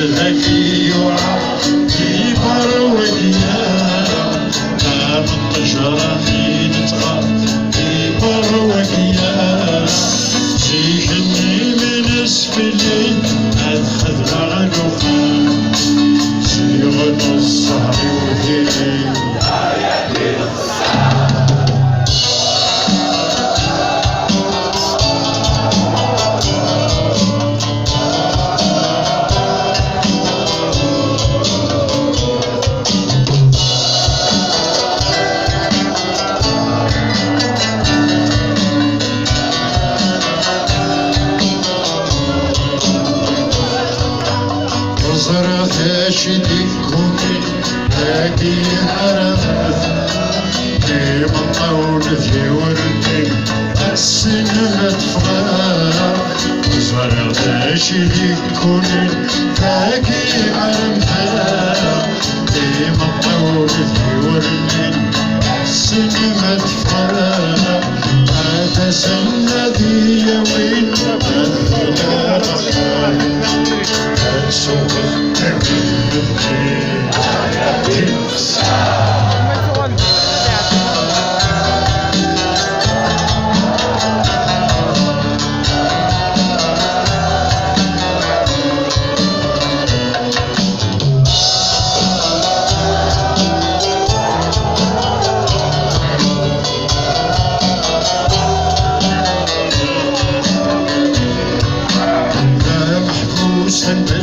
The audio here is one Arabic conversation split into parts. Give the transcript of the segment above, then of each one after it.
الهكي يوعى في بروجيا باب الطجرة في نتغى في بروجيا سيحني من اسفلي أدخل على الوخان سيغد الصهر وهيلي شدي كوني هاكي عرفت في مطول في وردي السنة تفغى وزرع شدي كوني هاكي عرفت في مطول في وردي السنة تفغى هذا سنة ذي وين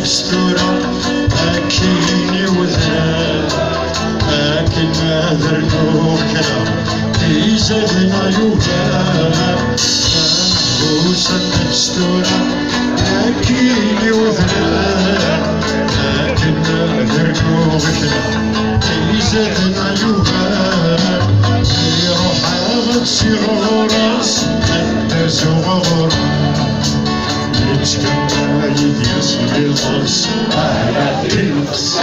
مستورة أكيني وذنان أكل ماذر نوكلا في زدنا يوكلا محبوسة مستورة أكيني وذنان أكل ماذر نوكلا في زدنا يوكلا في روحها غتسي غراس أنت زغغرا يتكلم يدي الغص على القصة